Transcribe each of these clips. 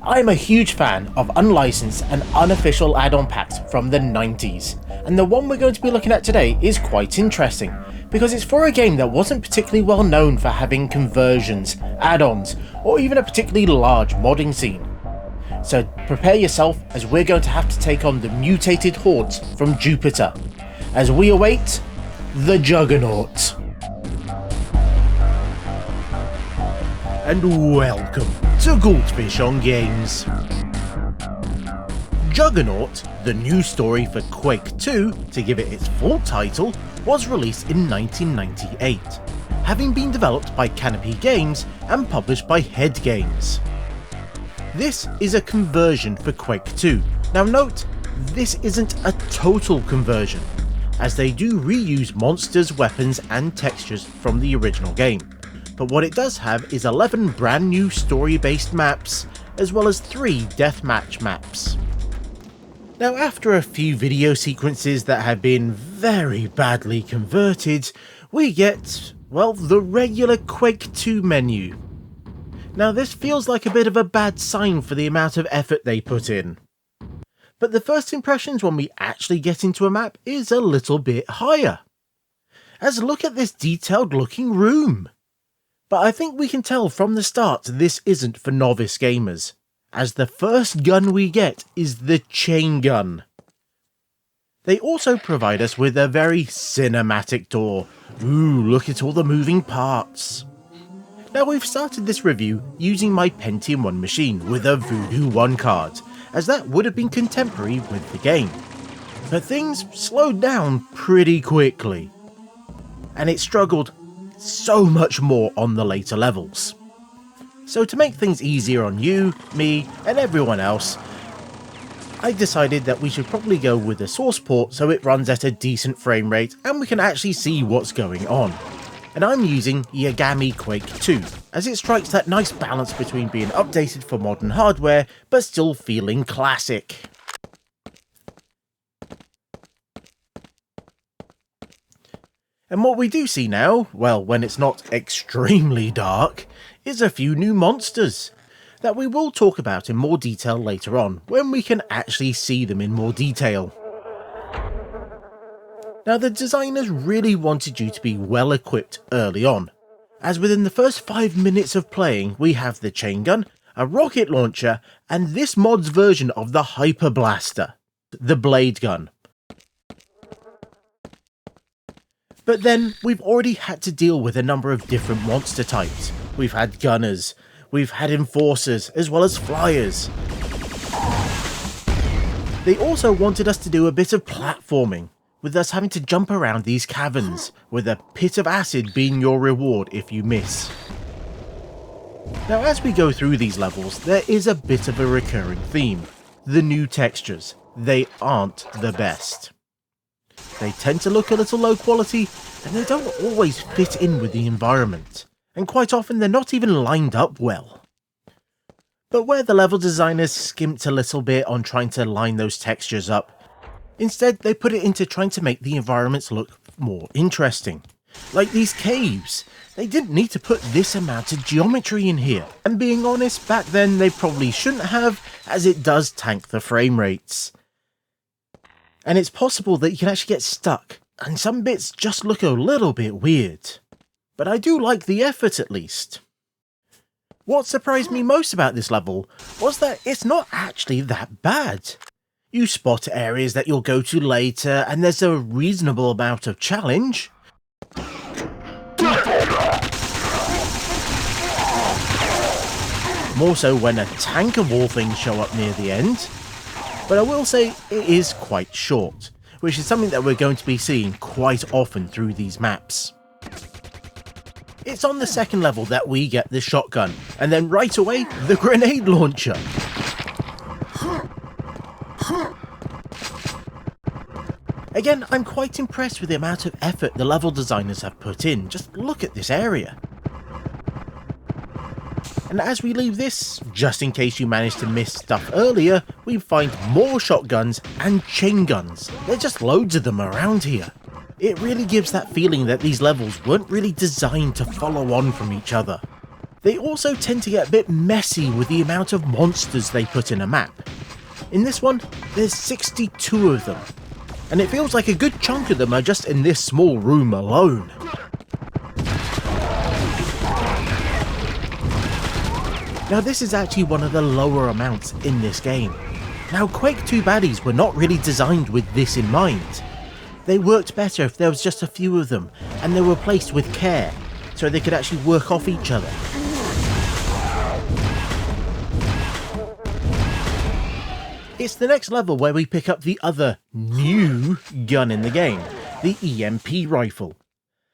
I'm a huge fan of unlicensed and unofficial add-on packs from the 90s, and the one we're going to be looking at today is quite interesting, because it's for a game that wasn't particularly well known for having conversions, add-ons, or even a particularly large modding scene. So prepare yourself, as we're going to have to take on the mutated hordes from Jupiter, as we await the Juggernaut. And welcome to Goldfish on Games. Juggernaut, the new story for Quake 2, to give it its full title, was released in 1998, having been developed by Canopy Games and published by Head Games. This is a conversion for Quake 2. Now note, this isn't a total conversion, as they do reuse monsters, weapons and textures from the original game. But what it does have is 11 brand new story-based maps, as well as 3 deathmatch maps. Now, after a few video sequences that have been very badly converted, we get, well, the regular Quake 2 menu. Now, this feels like a bit of a bad sign for the amount of effort they put in. But the first impressions when we actually get into a map is a little bit higher. As look at this detailed looking room. But I think we can tell from the start this isn't for novice gamers, as the first gun we get is the chain gun. They also provide us with a very cinematic door. Ooh, look at all the moving parts. Now, we've started this review using my Pentium 1 machine with a Voodoo 1 card, as that would have been contemporary with the game. But things slowed down pretty quickly, and it struggled so much more on the later levels. So to make things easier on you, me, and everyone else, I decided that we should probably go with a source port so it runs at a decent frame rate and we can actually see what's going on. And I'm using Yagami Quake 2, as it strikes that nice balance between being updated for modern hardware but still feeling classic. And what we do see now, well, when it's not extremely dark, is a few new monsters that we will talk about in more detail later on, when we can actually see them in more detail. Now, the designers really wanted you to be well equipped early on, as within the first 5 minutes of playing we have the chain gun, a rocket launcher, and this mod's version of the Hyper Blaster, the blade gun. But then, we've already had to deal with a number of different monster types. We've had gunners, we've had enforcers, as well as flyers. They also wanted us to do a bit of platforming, with us having to jump around these caverns, with a pit of acid being your reward if you miss. Now, as we go through these levels, there is a bit of a recurring theme. The new textures. They aren't the best. They tend to look a little low quality, and they don't always fit in with the environment, and quite often they're not even lined up well. But where the level designers skimped a little bit on trying to line those textures up, instead they put it into trying to make the environments look more interesting. Like these caves, they didn't need to put this amount of geometry in here, and being honest, back then they probably shouldn't have, as it does tank the frame rates. And it's possible that you can actually get stuck, and some bits just look a little bit weird. But I do like the effort at least. What surprised me most about this level was that it's not actually that bad. You spot areas that you'll go to later, and there's a reasonable amount of challenge. More so when a tank of all things show up near the end. But I will say it is quite short, which is something that we're going to be seeing quite often through these maps. It's on the second level that we get the shotgun, and then right away, the grenade launcher. Again, I'm quite impressed with the amount of effort the level designers have put in. Just look at this area. And as we leave this, just in case you managed to miss stuff earlier, we find more shotguns and chain guns. There are just loads of them around here. It really gives that feeling that these levels weren't really designed to follow on from each other. They also tend to get a bit messy with the amount of monsters they put in a map. In this one, there's 62 of them, and it feels like a good chunk of them are just in this small room alone. Now this is actually one of the lower amounts in this game. Now Quake 2 baddies were not really designed with this in mind. They worked better if there was just a few of them, and they were placed with care, so they could actually work off each other. It's the next level where we pick up the other new gun in the game, the EMP rifle.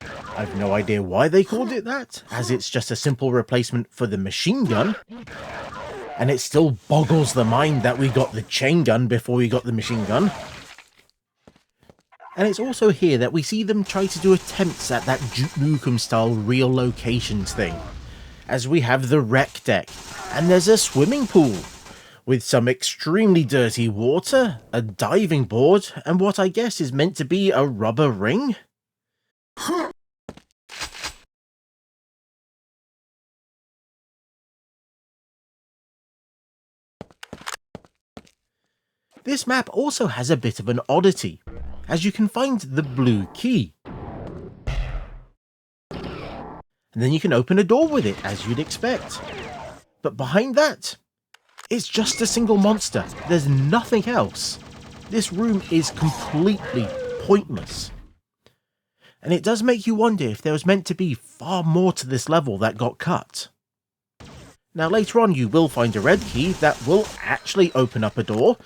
I've no idea why they called it that, as it's just a simple replacement for the machine gun. And it still boggles the mind that we got the chain gun before we got the machine gun. And it's also here that we see them try to do attempts at that Duke Nukem style real locations thing. As we have the rec deck, and there's a swimming pool, with some extremely dirty water, a diving board, and what I guess is meant to be a rubber ring? This map also has a bit of an oddity, as you can find the blue key. And then you can open a door with it, as you'd expect. But behind that, it's just a single monster. There's nothing else. This room is completely pointless. And it does make you wonder if there was meant to be far more to this level that got cut. Now later on you will find a red key that will actually open up a door,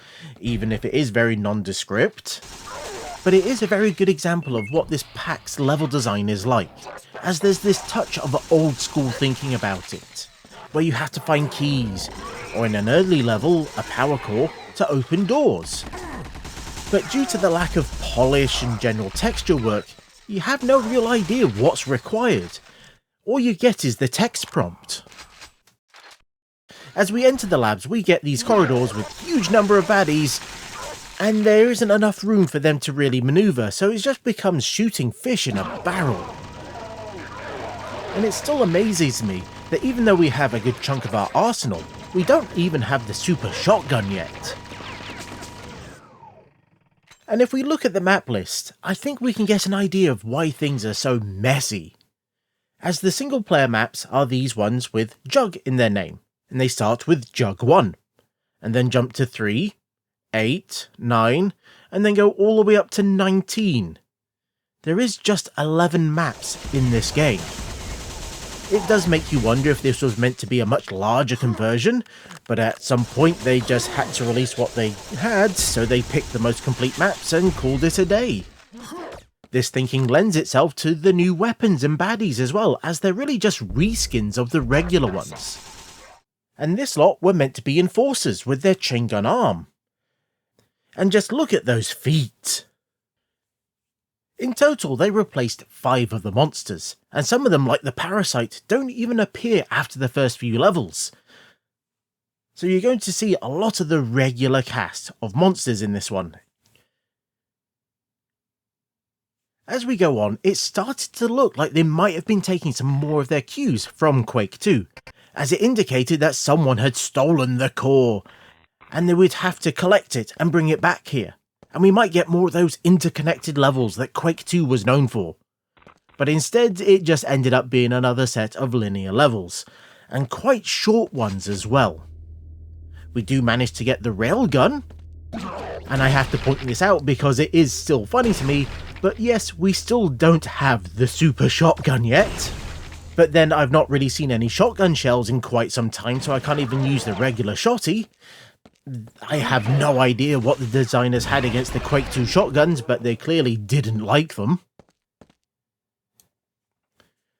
even if it is very nondescript. But it is a very good example of what this pack's level design is like, as there's this touch of old school thinking about it, where you have to find keys, or in an early level, a power core, to open doors. But due to the lack of polish and general texture work, you have no real idea what's required. All you get is the text prompt. As we enter the labs, we get these corridors with a huge number of baddies, and there isn't enough room for them to really maneuver, so it just becomes shooting fish in a barrel. And it still amazes me that even though we have a good chunk of our arsenal, we don't even have the super shotgun yet. And if we look at the map list, I think we can get an idea of why things are so messy. As the single player maps are these ones with Jug in their name, and they start with Jug 1, and then jump to 3, 8, 9, and then go all the way up to 19. There is just 11 maps in this game. It does make you wonder if this was meant to be a much larger conversion, but at some point they just had to release what they had, so they picked the most complete maps and called it a day. This thinking lends itself to the new weapons and baddies as well, as they're really just reskins of the regular ones. And this lot were meant to be enforcers with their chain gun arm. And just look at those feet! In total, they replaced 5 of the monsters, and some of them, like the Parasite, don't even appear after the first few levels. So you're going to see a lot of the regular cast of monsters in this one. As we go on, it started to look like they might have been taking some more of their cues from Quake 2, as it indicated that someone had stolen the core, and they would have to collect it and bring it back here. And we might get more of those interconnected levels that Quake 2 was known for. But instead, it just ended up being another set of linear levels, and quite short ones as well. We do manage to get the railgun, and I have to point this out because it is still funny to me, but yes, we still don't have the super shotgun yet. But then I've not really seen any shotgun shells in quite some time, so I can't even use the regular shotty. I have no idea what the designers had against the Quake 2 shotguns, but they clearly didn't like them.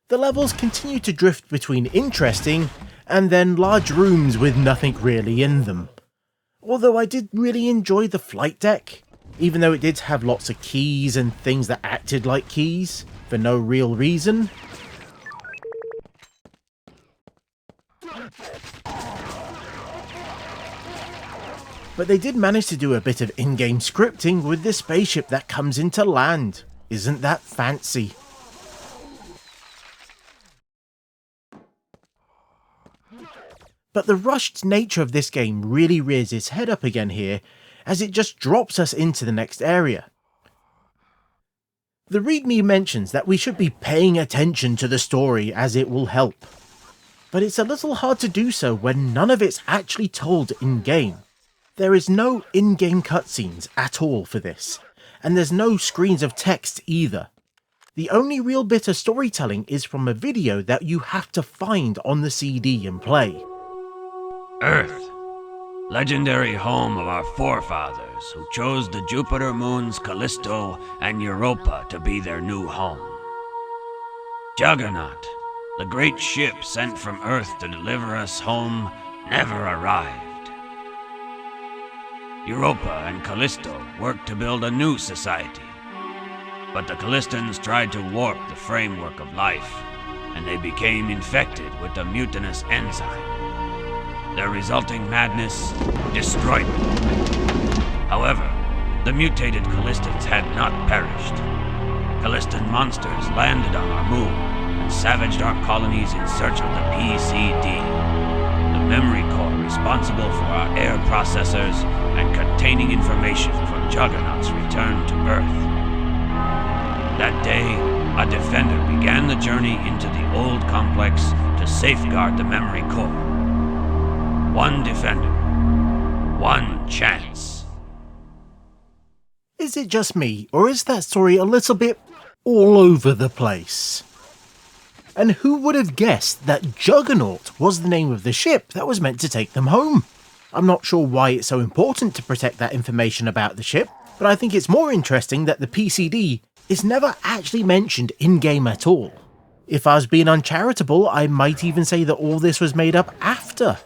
The levels continue to drift between interesting and then large rooms with nothing really in them. Although I did really enjoy the flight deck, even though it did have lots of keys and things that acted like keys for no real reason. But they did manage to do a bit of in-game scripting with this spaceship that comes into land. Isn't that fancy? But the rushed nature of this game really rears its head up again here, as it just drops us into the next area. The README mentions that we should be paying attention to the story as it will help, but it's a little hard to do so when none of it's actually told in-game. There is no in-game cutscenes at all for this, and there's no screens of text either. The only real bit of storytelling is from a video that you have to find on the CD and play. Earth, legendary home of our forefathers who chose the Jupiter moons Callisto and Europa to be their new home. Juggernaut, the great ship sent from Earth to deliver us home, never arrived. Europa and Callisto worked to build a new society, but the Callistans tried to warp the framework of life, and they became infected with the mutinous enzyme. Their resulting madness destroyed them. However, the mutated Callistans had not perished. Callistan monsters landed on our moon and savaged our colonies in search of the PCD, the memory core responsible for our air processors and containing information for Juggernaut's return to Earth. That day, a defender began the journey into the old complex to safeguard the memory core. One defender, one chance. Is it just me, or is that story a little bit all over the place? And who would have guessed that Juggernaut was the name of the ship that was meant to take them home? I'm not sure why it's so important to protect that information about the ship, but I think it's more interesting that the PCD is never actually mentioned in-game at all. If I was being uncharitable, I might even say that all this was made up after.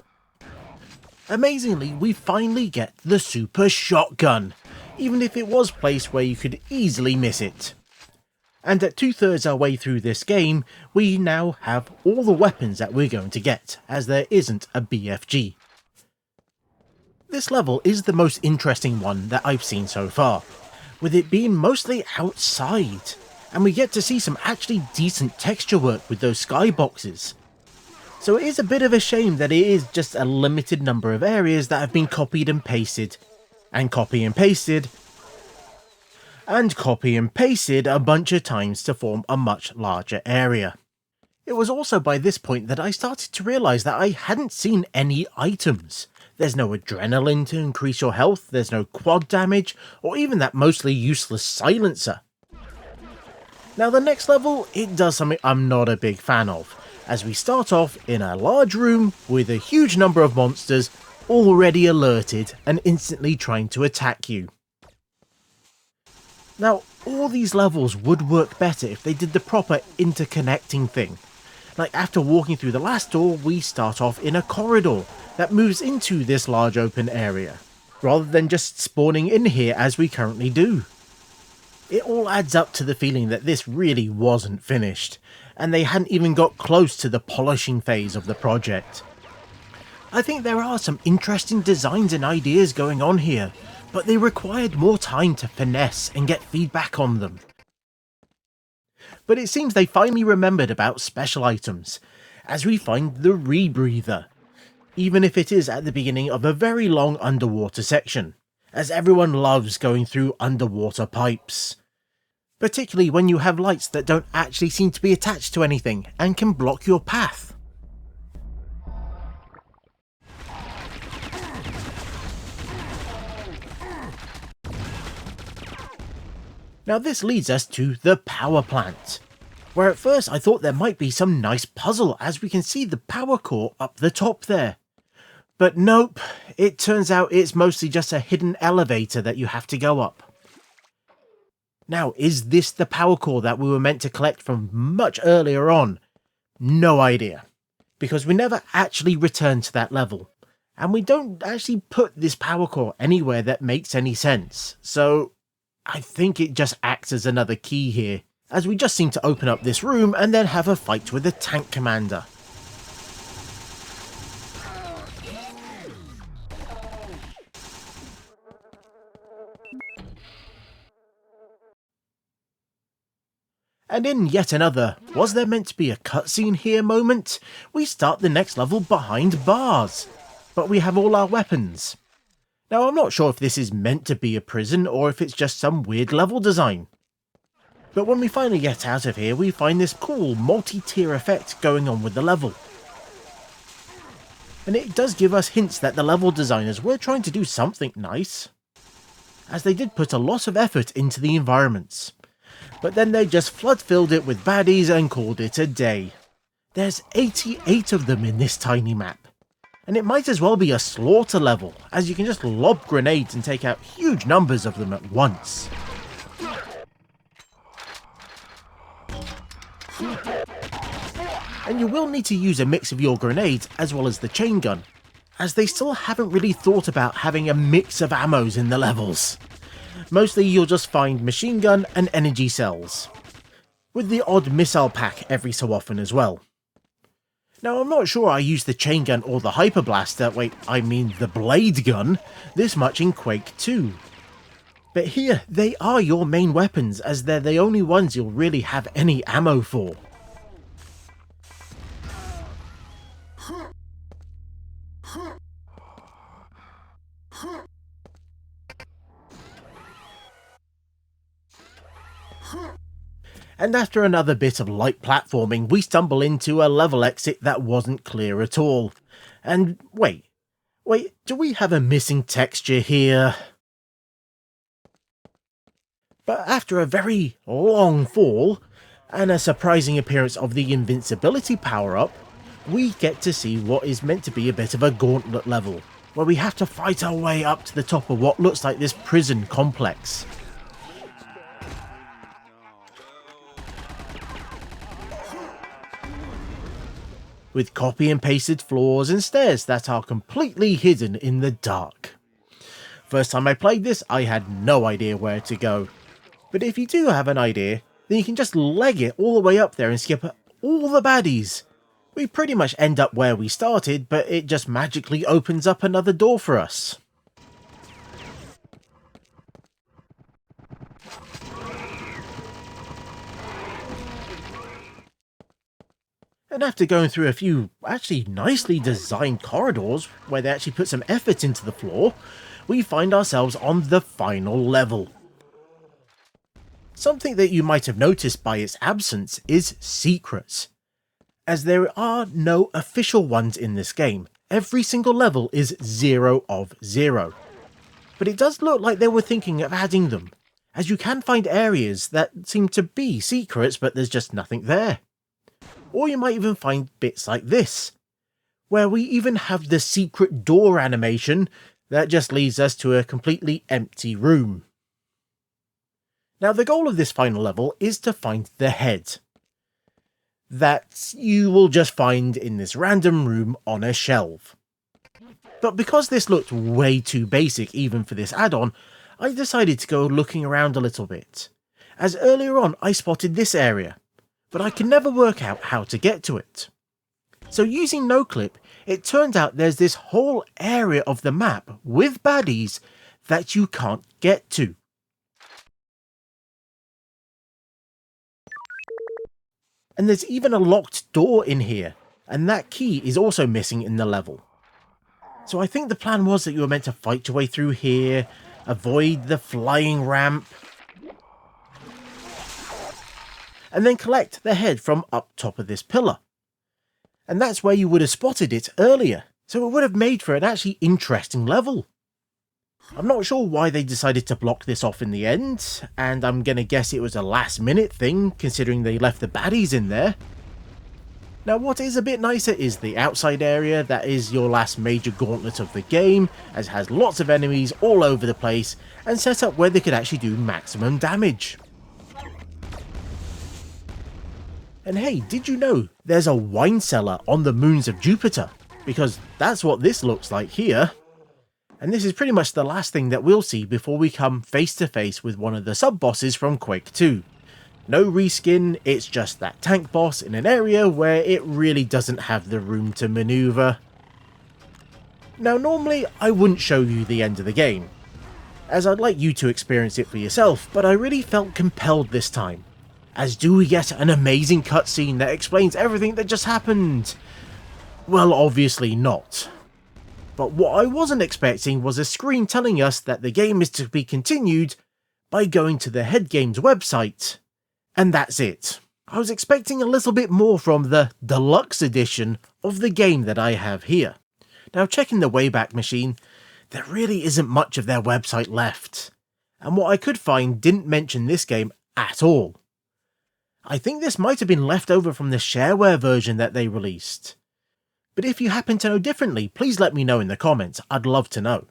Amazingly, we finally get the super shotgun, even if it was placed where you could easily miss it. And at 2/3 our way through this game, we now have all the weapons that we're going to get, as there isn't a BFG. This level is the most interesting one that I've seen so far, with it being mostly outside, and we get to see some actually decent texture work with those skyboxes. So it is a bit of a shame that it is just a limited number of areas that have been copied and pasted, and copy and pasted, and copy and pasted a bunch of times to form a much larger area. It was also by this point that I started to realise that I hadn't seen any items. There's no adrenaline to increase your health, there's no quad damage, or even that mostly useless silencer. Now the next level, it does something I'm not a big fan of, as we start off in a large room with a huge number of monsters already alerted and instantly trying to attack you. Now, all these levels would work better if they did the proper interconnecting thing. Like after walking through the last door, we start off in a corridor that moves into this large open area, rather than just spawning in here as we currently do. It all adds up to the feeling that this really wasn't finished, and they hadn't even got close to the polishing phase of the project. I think there are some interesting designs and ideas going on here, but they required more time to finesse and get feedback on them. But it seems they finally remembered about special items, as we find the rebreather, even if it is at the beginning of a very long underwater section, as everyone loves going through underwater pipes. Particularly when you have lights that don't actually seem to be attached to anything and can block your path. Now this leads us to the power plant, where at first I thought there might be some nice puzzle as we can see the power core up the top there. But nope, it turns out it's mostly just a hidden elevator that you have to go up. Now, is this the power core that we were meant to collect from much earlier on? No idea, because we never actually return to that level, and we don't actually put this power core anywhere that makes any sense, so I think it just acts as another key here, as we just seem to open up this room and then have a fight with the tank commander. And in yet another "was there meant to be a cutscene here" moment, we start the next level behind bars, but we have all our weapons. Now I'm not sure if this is meant to be a prison or if it's just some weird level design. But when we finally get out of here, we find this cool multi-tier effect going on with the level. And it does give us hints that the level designers were trying to do something nice, as they did put a lot of effort into the environments. But then they just flood-filled it with baddies and called it a day. There's 88 of them in this tiny map, and it might as well be a slaughter level, as you can just lob grenades and take out huge numbers of them at once. And you will need to use a mix of your grenades as well as the chain gun, as they still haven't really thought about having a mix of ammos in the levels. Mostly you'll just find machine gun and energy cells, with the odd missile pack every so often as well. Now I'm not sure I used the chain gun or the hyper blaster, the blade gun, this much in Quake 2. But here, they are your main weapons, as they're the only ones you'll really have any ammo for. And after another bit of light platforming, we stumble into a level exit that wasn't clear at all. And wait, do we have a missing texture here? But after a very long fall, and a surprising appearance of the invincibility power-up, we get to see what is meant to be a bit of a gauntlet level, where we have to fight our way up to the top of what looks like this prison complex. With copy and pasted floors and stairs that are completely hidden in the dark. First time I played this, I had no idea where to go. But if you do have an idea, then you can just leg it all the way up there and skip all the baddies. We pretty much end up where we started, but it just magically opens up another door for us. And after going through a few actually nicely designed corridors, where they actually put some effort into the floor, we find ourselves on the final level. Something that you might have noticed by its absence is secrets, as there are no official ones in this game. Every single level is 0 of 0. But it does look like they were thinking of adding them, as you can find areas that seem to be secrets but there's just nothing there. Or you might even find bits like this, where we even have the secret door animation that just leads us to a completely empty room. Now the goal of this final level is to find the head, that you will just find in this random room on a shelf. But because this looked way too basic even for this add-on, I decided to go looking around a little bit, as earlier on I spotted this area, but I can never work out how to get to it. So using NoClip, it turned out there's this whole area of the map with baddies that you can't get to. And there's even a locked door in here, and that key is also missing in the level. So I think the plan was that you were meant to fight your way through here, avoid the flying ramp, and then collect the head from up top of this pillar. And that's where you would have spotted it earlier, so it would have made for an actually interesting level. I'm not sure why they decided to block this off in the end, and I'm gonna guess it was a last minute thing considering they left the baddies in there. Now what is a bit nicer is the outside area. That is your last major gauntlet of the game, as it has lots of enemies all over the place and set up where they could actually do maximum damage. And hey, did you know there's a wine cellar on the moons of Jupiter? Because that's what this looks like here. And this is pretty much the last thing that we'll see before we come face to face with one of the sub-bosses from Quake 2. No reskin, it's just that tank boss in an area where it really doesn't have the room to maneuver. Now normally I wouldn't show you the end of the game, as I'd like you to experience it for yourself, but I really felt compelled this time, as do we get an amazing cutscene that explains everything that just happened. Well, obviously not. But what I wasn't expecting was a screen telling us that the game is to be continued by going to the Head Games website. And that's it. I was expecting a little bit more from the Deluxe edition of the game that I have here. Now, checking the Wayback Machine, there really isn't much of their website left, and what I could find didn't mention this game at all. I think this might have been left over from the shareware version that they released. But if you happen to know differently, please let me know in the comments, I'd love to know.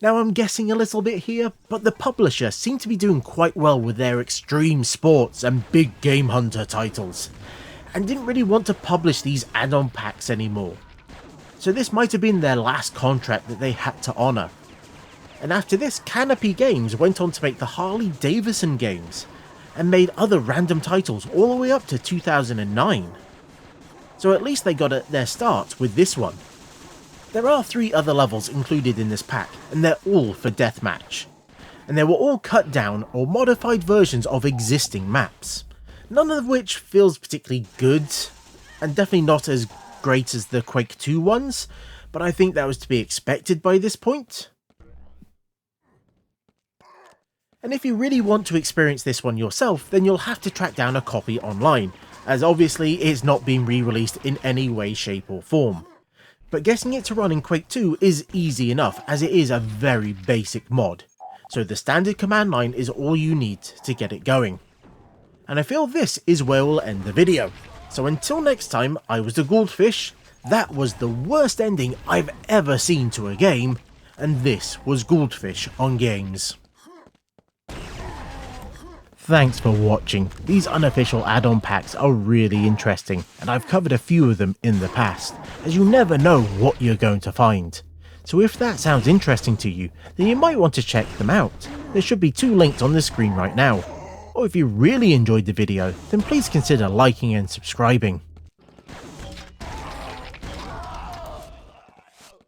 Now, I'm guessing a little bit here, but the publisher seemed to be doing quite well with their extreme sports and big game hunter titles, and didn't really want to publish these add-on packs anymore. So this might have been their last contract that they had to honour. And after this, Canopy Games went on to make the Harley Davidson games, and made other random titles all the way up to 2009. So at least they got their start with this one. There are 3 other levels included in this pack, and they're all for Deathmatch. And they were all cut down or modified versions of existing maps. None of which feels particularly good, and definitely not as great as the Quake 2 ones, but I think that was to be expected by this point. And if you really want to experience this one yourself, then you'll have to track down a copy online, as obviously it's not been re-released in any way, shape or form. But getting it to run in Quake 2 is easy enough, as it is a very basic mod, so the standard command line is all you need to get it going. And I feel this is where we'll end the video. So until next time, I was the Goldfish, that was the worst ending I've ever seen to a game, and this was Goldfish on Games. Thanks for watching. These unofficial add-on packs are really interesting, and I've covered a few of them in the past, as you never know what you're going to find. So if that sounds interesting to you, then you might want to check them out. There should be 2 links on the screen right now. Or if you really enjoyed the video, then please consider liking and subscribing.